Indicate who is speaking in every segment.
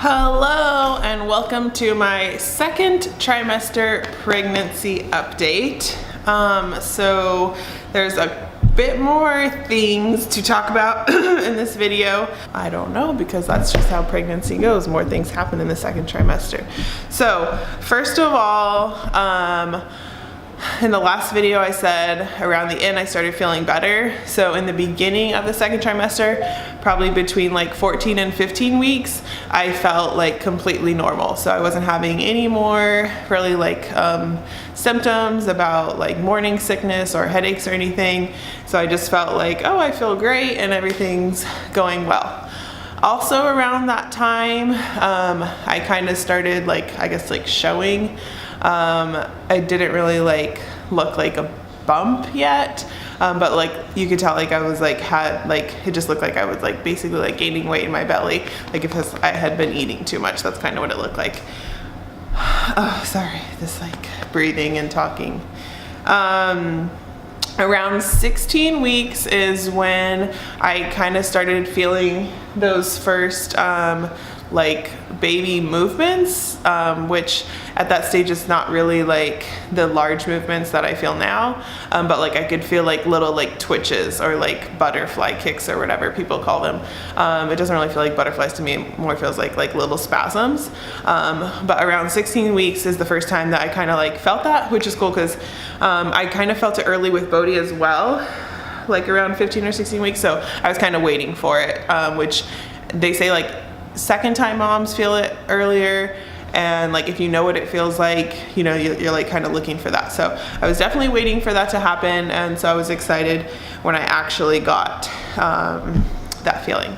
Speaker 1: Hello and welcome to my second trimester pregnancy update. So there's a bit more things to talk about in this video. I don't know, because that's just how pregnancy goes. More things happen in the second trimester. So first of all, in the last video I said around the end I started feeling better. So in the beginning of the second trimester, probably between like 14 and 15 weeks, I felt like completely normal. So I wasn't having any more really like symptoms about like morning sickness or headaches or anything. So I just felt like, oh, I feel great and everything's going well. Also around that time, I kind of started like, I guess like showing. I didn't really like look like a bump yet, but like you could tell like I was like it just looked like I was like basically like gaining weight in my belly, like if I had been eating too much. That's kind of what it looked like. Oh, sorry, this like breathing and talking. Around 16 weeks is when I kind of started feeling those first like baby movements, which at that stage is not really like the large movements that I feel now, but like I could feel like little like twitches or like butterfly kicks or whatever people call them. It doesn't really feel like butterflies to me, it more feels like little spasms. But around 16 weeks is the first time that I kind of like felt that, which is cool because I kind of felt it early with Bohdi as well, like around 15 or 16 weeks. So I was kind of waiting for it, which they say like second time moms feel it earlier, and like if you know what it feels like, you know, you're like kind of looking for that. So I was definitely waiting for that to happen, and so I was excited when I actually got that feeling.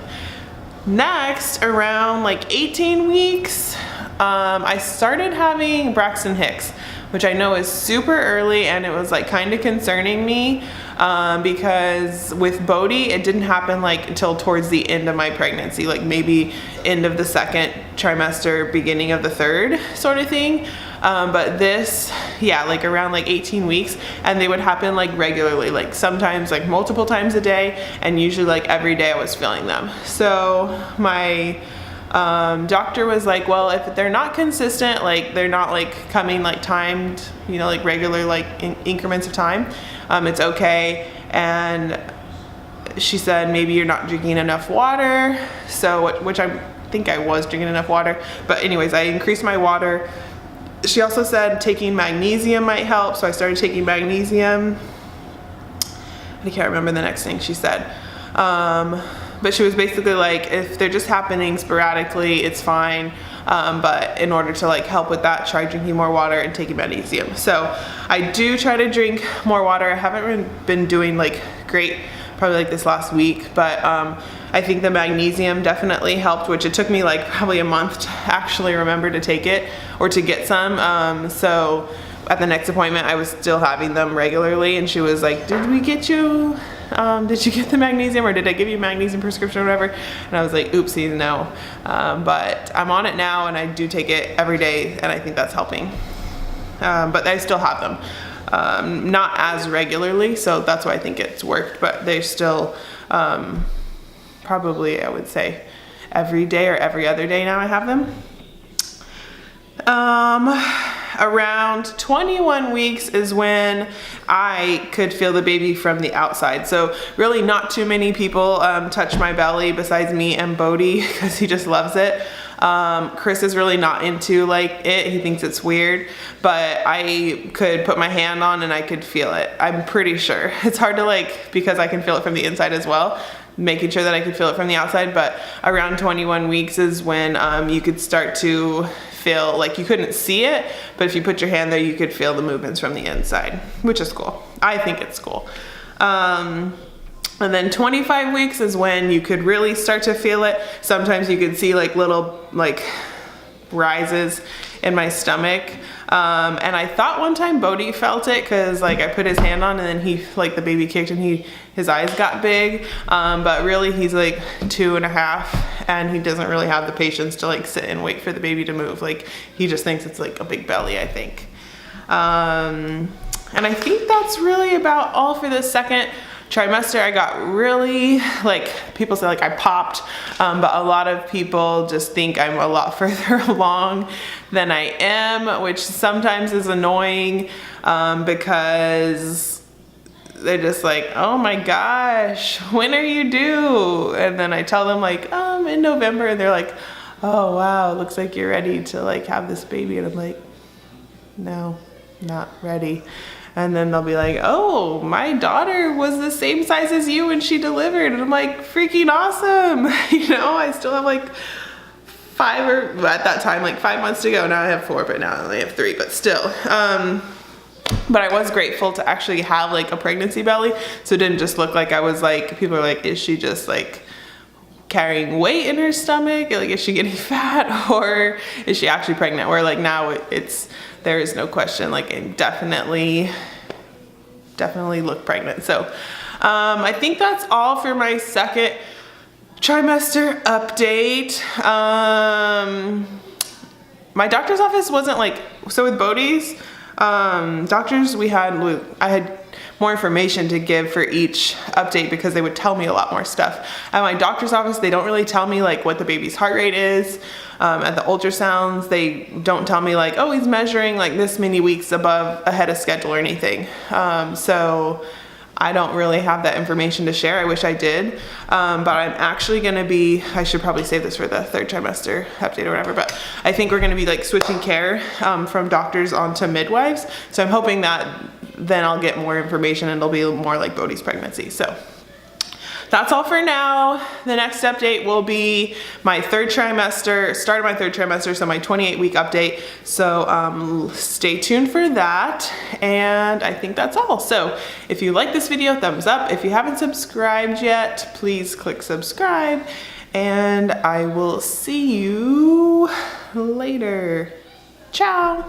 Speaker 1: Next, around like 18 weeks, I started having Braxton Hicks, which I know is super early, and it was like kind of concerning me because with Bohdi, it didn't happen like until towards the end of my pregnancy, like maybe end of the second trimester, beginning of the third sort of thing. But this, yeah, like around like 18 weeks, and they would happen like regularly, like sometimes like multiple times a day, and usually like every day I was feeling them. So my doctor was like, well, if they're not consistent, like they're not like coming like timed, you know, like regular like increments of time, it's okay. And she said maybe you're not drinking enough water, so which I think I was drinking enough water, but anyways, I increased my water. She also said taking magnesium might help, so I started taking magnesium. I can't remember the next thing she said. But she was basically like, if they're just happening sporadically, it's fine. But in order to like help with that, try drinking more water and taking magnesium. So I do try to drink more water. I haven't been doing like great, probably like this last week, but I think the magnesium definitely helped, which it took me like probably a month to actually remember to take it or to get some. So at the next appointment, I was still having them regularly, and she was like, did we get you, did you get the magnesium, or did I give you a magnesium prescription or whatever? And I was like, oopsie, no. But I'm on it now, and I do take it every day, and I think that's helping. But I still have them, not as regularly, so that's why I think it's worked, but they're still probably, I would say, every day or every other day now I have them. Around 21 weeks is when I could feel the baby from the outside. So really not too many people touch my belly besides me and Bohdi, because he just loves it. Chris is really not into like it. He thinks it's weird, but I could put my hand on and I could feel it. I'm pretty sure. It's hard to like, because I can feel it from the inside as well, making sure that I could feel it from the outside. But around 21 weeks is when you could start to feel like, you couldn't see it, but if you put your hand there, you could feel the movements from the inside, which is cool. I think it's cool. And then 25 weeks is when you could really start to feel it. Sometimes you could see like little like rises in my stomach. And I thought one time Bohdi felt it, because like I put his hand on and then he, like the baby kicked and his eyes got big. But really he's like 2.5, and he doesn't really have the patience to like sit and wait for the baby to move. Like he just thinks it's like a big belly, I think. And I think that's really about all for the second trimester, I got really, like, people say like I popped, but a lot of people just think I'm a lot further along than I am, which sometimes is annoying, because they're just like, oh my gosh, when are you due? And then I tell them like, in November, and they're like, oh wow, it looks like you're ready to like have this baby. And I'm like, no, not ready. And then they'll be like, oh, my daughter was the same size as you when she delivered. And I'm like, freaking awesome. You know, I still have like 5 or at that time, like 5 months to go. Now I have 4, but now I only have 3, but still. But I was grateful to actually have like a pregnancy belly. So it didn't just look like I was like, people are like, is she just like carrying weight in her stomach? Like, is she getting fat, or is she actually pregnant? Where like now there is no question, like I definitely look pregnant. So I think that's all for my second trimester update. My doctor's office wasn't like, so with Bohdi's doctors, I had more information to give for each update because they would tell me a lot more stuff. At my doctor's office, they don't really tell me like what the baby's heart rate is. At the ultrasounds, they don't tell me like, oh, he's measuring like this many weeks ahead of schedule or anything. So I don't really have that information to share. I wish I did. But I'm actually gonna be, I should probably save this for the third trimester update or whatever, but I think we're gonna be like switching care from doctors onto midwives. So I'm hoping that then I'll get more information and it'll be more like Bohdi's pregnancy. So that's all for now. The next update will be my third trimester, start of my third trimester, so my 28-week update. So stay tuned for that. And I think that's all. So if you like this video, thumbs up. If you haven't subscribed yet, please click subscribe. And I will see you later. Ciao.